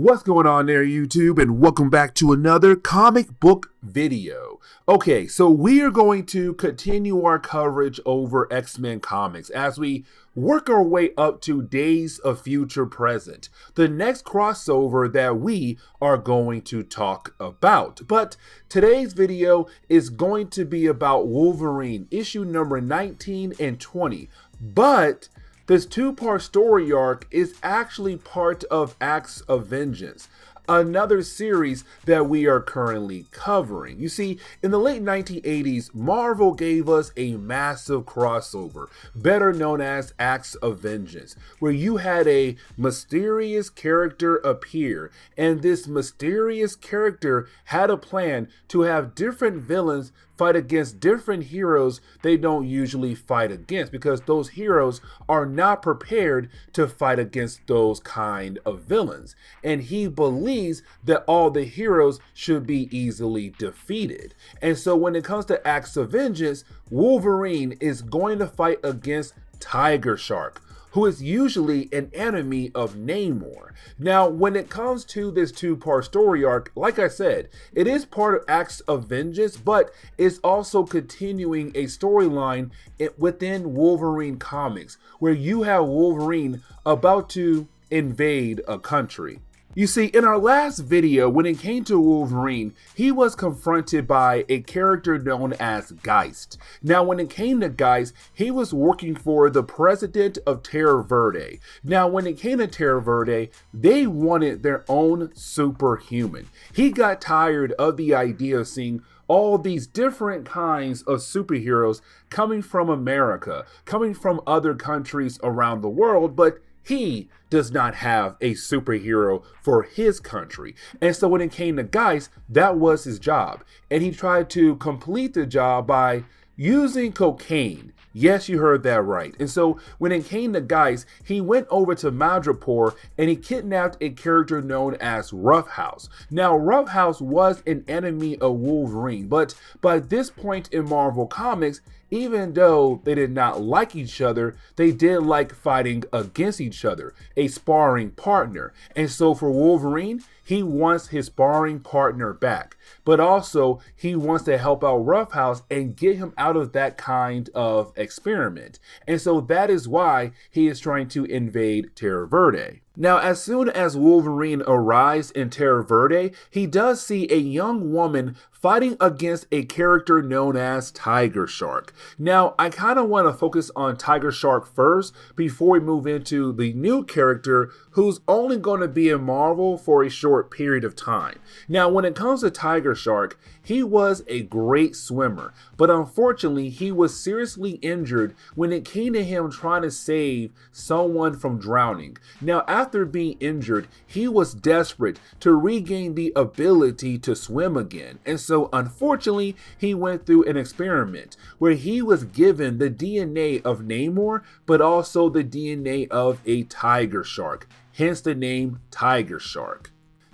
What's going on there, YouTube, and welcome back to another comic book video. Okay, so we are going to continue our coverage over X-Men comics as we work our way up to Days of Future Present, the next crossover that we are going to talk about. But today's video is going to be about Wolverine, issue number 19 and 20. But this two-part story arc is actually part of Acts of Vengeance, another series that we are currently covering. You see, in the late 1980s, Marvel gave us a massive crossover, better known as Acts of Vengeance, where you had a mysterious character appear, and this mysterious character had a plan to have different villains fight against different heroes they don't usually fight against, because those heroes are not prepared to fight against those kind of villains. And he believes that all the heroes should be easily defeated. And so when it comes to Acts of Vengeance, Wolverine is going to fight against Tiger Shark, who is usually an enemy of Namor. Now, when it comes to this two-part story arc, like I said, it is part of Acts of Vengeance, but it's also continuing a storyline within Wolverine comics, where you have Wolverine about to invade a country. You see, in our last video, when it came to Wolverine, he was confronted by a character known as Geist. Now, when it came to Geist, he was working for the president of Terra Verda. Now, when it came to Terra Verda, they wanted their own superhuman. He got tired of the idea of seeing all these different kinds of superheroes coming from America, coming from other countries around the world, but he does not have a superhero for his country. And so when it came to Geist, that was his job. And he tried to complete the job by using cocaine. Yes, you heard that right. And so when it came to Geist, he went over to Madripoor and he kidnapped a character known as Roughhouse. Now, Roughhouse was an enemy of Wolverine, but by this point in Marvel Comics, even though they did not like each other, they did like fighting against each other, a sparring partner. And so for Wolverine, he wants his sparring partner back, but also he wants to help out Roughhouse and get him out of that kind of experiment. And so that is why he is trying to invade Terra Verda. Now, as soon as Wolverine arrives in Terra Verda, he does see a young woman fighting against a character known as Tiger Shark. Now, I kind of want to focus on Tiger Shark first before we move into the new character who's only going to be in Marvel for a short period of time. Now, when it comes to Tiger Shark, he was a great swimmer, but unfortunately, he was seriously injured when it came to him trying to save someone from drowning. Now, after being injured, he was desperate to regain the ability to swim again. And so, unfortunately, he went through an experiment where he was given the DNA of Namor, but also the DNA of a tiger shark, hence the name Tiger Shark.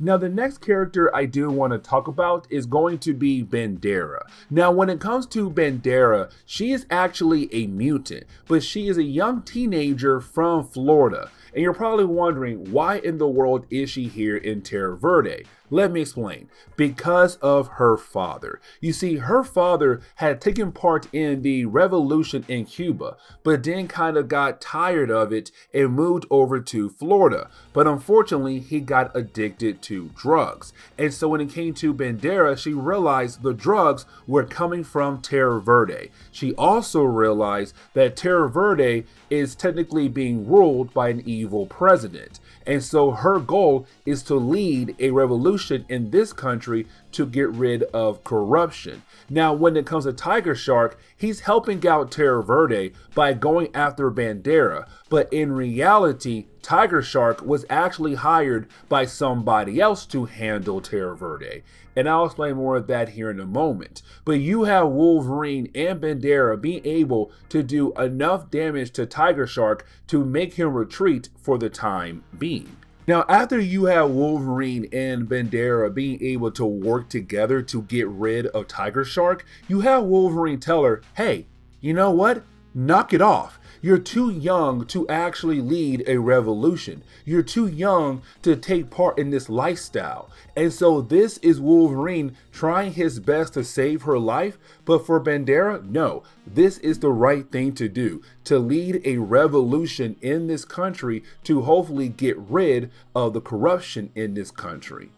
Now, the next character I do want to talk about is going to be Bandera. Now, when it comes to Bandera, she is actually a mutant, but she is a young teenager from Florida. And you're probably wondering, why in the world is she here in Terra Verda? Let me explain. Because of her father. You see, her father had taken part in the revolution in Cuba, but then kind of got tired of it and moved over to Florida. But unfortunately, he got addicted to drugs. And so when it came to Bandera, she realized the drugs were coming from Terra Verda. She also realized that Terra Verda is technically being ruled by an evil president. And so her goal is to lead a revolution in this country to get rid of corruption. Now, when it comes to Tiger Shark, he's helping out Terra Verda by going after Bandera. But in reality, Tiger Shark was actually hired by somebody else to handle Terra Verda. And I'll explain more of that here in a moment. But you have Wolverine and Bandera being able to do enough damage to Tiger Shark to make him retreat for the time being. Now, after you have Wolverine and Bandera being able to work together to get rid of Tiger Shark, you have Wolverine tell her, hey, you know what? Knock it off. You're too young to actually lead a revolution. You're too young to take part in this lifestyle. And so this is Wolverine trying his best to save her life. But for Bandera, no, this is the right thing to do, to lead a revolution in this country to hopefully get rid of the corruption in this country.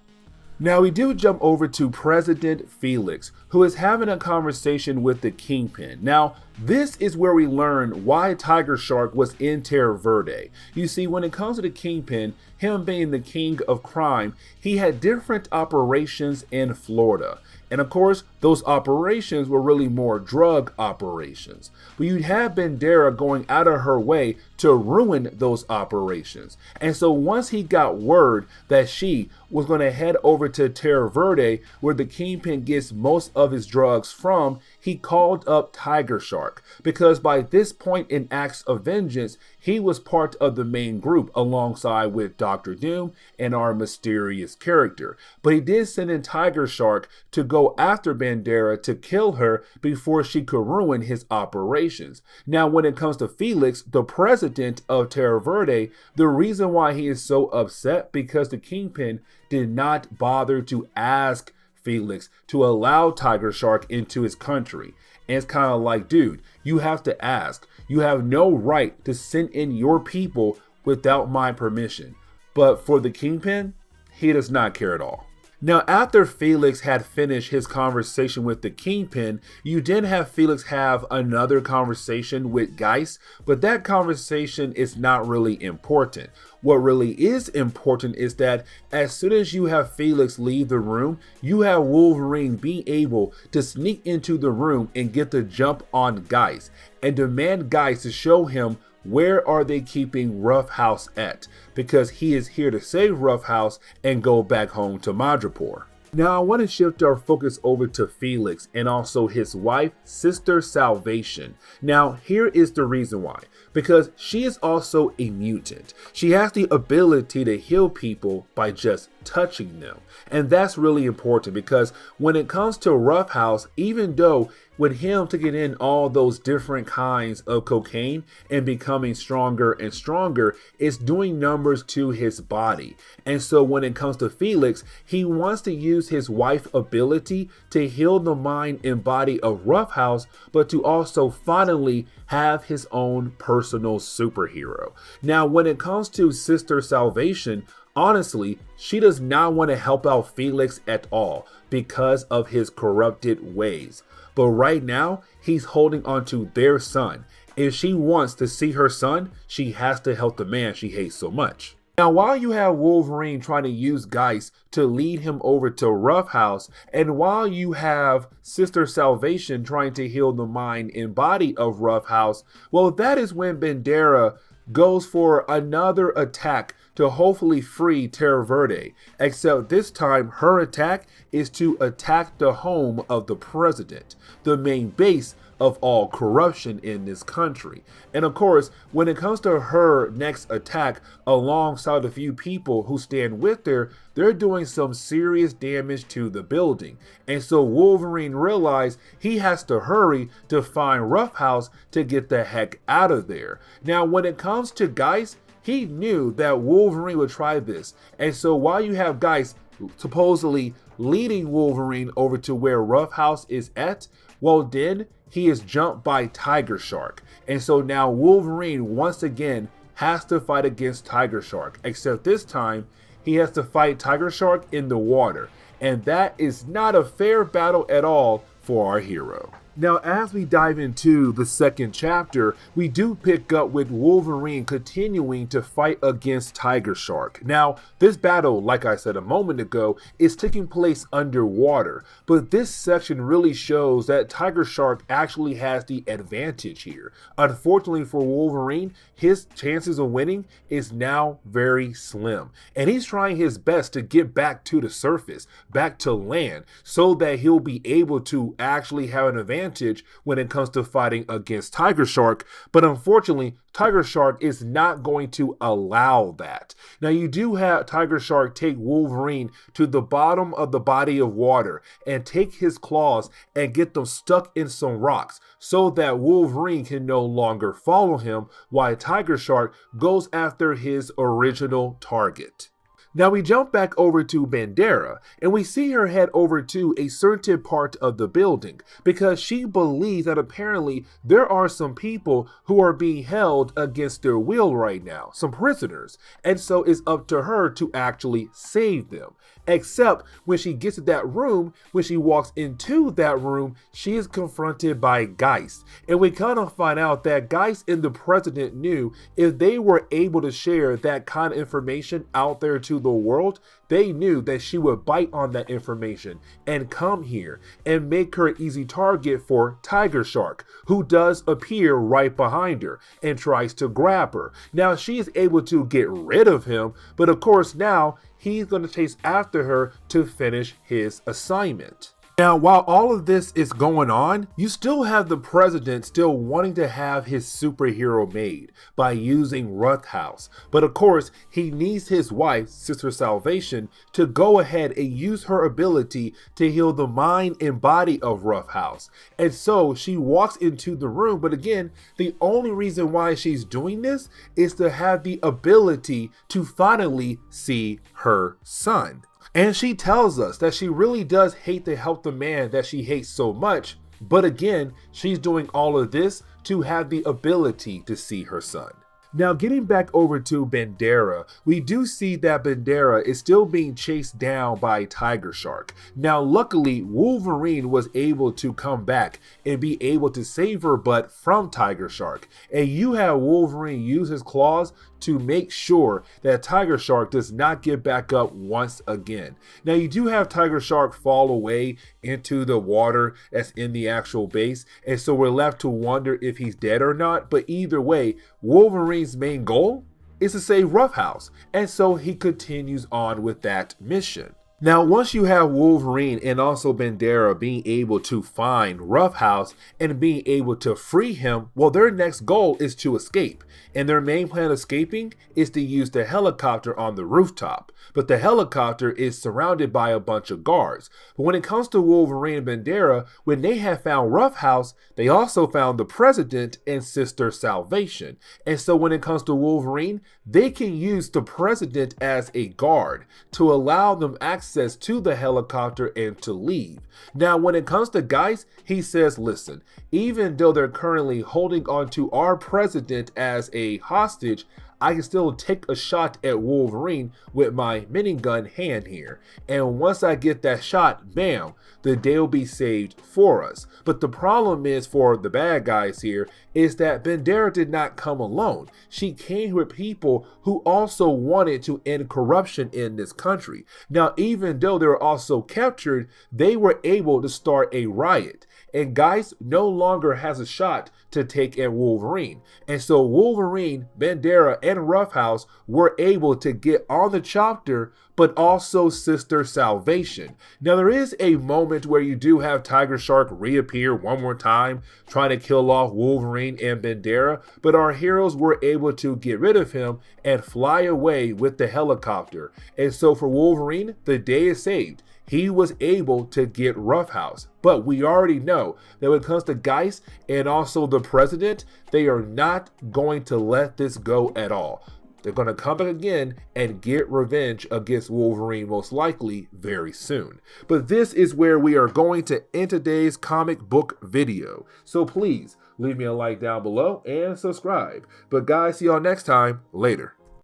Now we do jump over to President Felix, who is having a conversation with the Kingpin. Now, this is where we learn why Tiger Shark was in Terra Verde. You see, when it comes to the Kingpin, him being the king of crime, he had different operations in Florida. And of course, those operations were really more drug operations. But you'd have Bandera going out of her way to ruin those operations. And so once he got word that she was going to head over to Terra Verde, where the Kingpin gets most of his drugs from, he called up Tiger Shark, because by this point in Acts of Vengeance, he was part of the main group alongside with Dr. Doom and our mysterious character. But he did send in Tiger Shark to go after Bandera to kill her before she could ruin his operations. Now, when it comes to Felix, the president of Terra Verde, the reason why he is so upset because the Kingpin did not bother to ask Felix to allow Tiger Shark into his country. And it's kind of like, dude, you have to ask. You have no right to send in your people without my permission. But for the Kingpin, he does not care at all. Now, after Felix had finished his conversation with the Kingpin, you did have Felix have another conversation with Geist, but that conversation is not really important. What really is important is that as soon as you have Felix leave the room, you have Wolverine being able to sneak into the room and get the jump on Geist and demand Geist to show him where are they keeping Roughhouse at, because he is here to save Roughhouse and go back home to Madripoor. Now I want to shift our focus over to Felix and also his wife, Sister Salvation. Now here is the reason why. Because she is also a mutant. She has the ability to heal people by just touching them. And that's really important because when it comes to Roughhouse, even though with him taking in all those different kinds of cocaine and becoming stronger and stronger, it's doing numbers to his body. And so when it comes to Felix, he wants to use his wife's ability to heal the mind and body of Roughhouse, but to also finally have his own personal superhero. Now, when it comes to Sister Salvation, honestly, she does not want to help out Felix at all because of his corrupted ways. But right now, he's holding on to their son. If she wants to see her son, she has to help the man she hates so much. Now, while you have Wolverine trying to use Geist to lead him over to Roughhouse, and while you have Sister Salvation trying to heal the mind and body of Roughhouse, well, that is when Bandera goes for another attack to hopefully free Terra Verde, except this time her attack is to attack the home of the president, the main base of all corruption in this country. And of course, when it comes to her next attack alongside a few people who stand with her, they're doing some serious damage to the building. And so Wolverine realized he has to hurry to find Roughhouse to get the heck out of there. Now, when it comes to Geist, he knew that Wolverine would try this. And so while you have Geist supposedly leading Wolverine over to where Roughhouse is at, well then, he is jumped by Tiger Shark. And so now Wolverine once again has to fight against Tiger Shark, except this time he has to fight Tiger Shark in the water. And that is not a fair battle at all for our hero. Now, as we dive into the second chapter, we do pick up with Wolverine continuing to fight against Tiger Shark. Now, this battle, like I said a moment ago, is taking place underwater, but this section really shows that Tiger Shark actually has the advantage here. Unfortunately for Wolverine, his chances of winning is now very slim, and he's trying his best to get back to the surface, back to land, so that he'll be able to actually have an advantage advantage when it comes to fighting against Tiger Shark, but unfortunately, Tiger Shark is not going to allow that. Now, you do have Tiger Shark take Wolverine to the bottom of the body of water and take his claws and get them stuck in some rocks so that Wolverine can no longer follow him while Tiger Shark goes after his original target. Now we jump back over to Bandera and we see her head over to a certain part of the building because she believes that apparently there are some people who are being held against their will right now, some prisoners, and so it's up to her to actually save them. Except when she gets to that room, when she walks into that room, she is confronted by Geist. And we kind of find out that Geist and the president knew if they were able to share that kind of information out there to the world, they knew that she would bite on that information and come here and make her an easy target for Tiger Shark, who does appear right behind her and tries to grab her. Now she is able to get rid of him, but of course now he's going to chase after her to finish his assignment. Now, while all of this is going on, you still have the president still wanting to have his superhero made by using Roughhouse. But of course, he needs his wife, Sister Salvation, to go ahead and use her ability to heal the mind and body of Roughhouse. And so she walks into the room, but again, the only reason why she's doing this is to have the ability to finally see her son. And she tells us that she really does hate to help the man that she hates so much, but again, she's doing all of this to have the ability to see her son. Now, getting back over to Bandera, we do see that Bandera is still being chased down by Tiger Shark. Now, luckily, Wolverine was able to come back and be able to save her butt from Tiger Shark. And you have Wolverine use his claws to make sure that Tiger Shark does not get back up once again. Now, you do have Tiger Shark fall away into the water that's in the actual base, and so we're left to wonder if he's dead or not. But either way, Wolverine's main goal is to save Roughhouse, and so he continues on with that mission. Now, once you have Wolverine and also Bandera being able to find Roughhouse and being able to free him, well, their next goal is to escape. And their main plan of escaping is to use the helicopter on the rooftop. But the helicopter is surrounded by a bunch of guards. But when it comes to Wolverine and Bandera, when they have found Roughhouse, they also found the president and Sister Salvation. And so when it comes to Wolverine, they can use the president as a guard to allow them access to the helicopter and to leave. Now, when it comes to Geist, he says, listen, even though they're currently holding on to our president as a hostage, I can still take a shot at Wolverine with my minigun hand here. And once I get that shot, bam, the day will be saved for us. But the problem is for the bad guys here is that Bandera did not come alone. She came with people who also wanted to end corruption in this country. Now, even though they were also captured, they were able to start a riot. And Geist no longer has a shot to take at Wolverine. And so Wolverine, Bandera, and Roughhouse were able to get on the chopper, but also Sister Salvation. Now, there is a moment where you do have Tiger Shark reappear one more time, trying to kill off Wolverine and Bandera, but our heroes were able to get rid of him and fly away with the helicopter. And so for Wolverine, the day is saved. He was able to get Roughhouse. But we already know that when it comes to Geist and also the president, they are not going to let this go at all. They're going to come back again and get revenge against Wolverine most likely very soon. But this is where we are going to end today's comic book video. So please leave me a like down below and subscribe. But guys, see y'all next time. Later.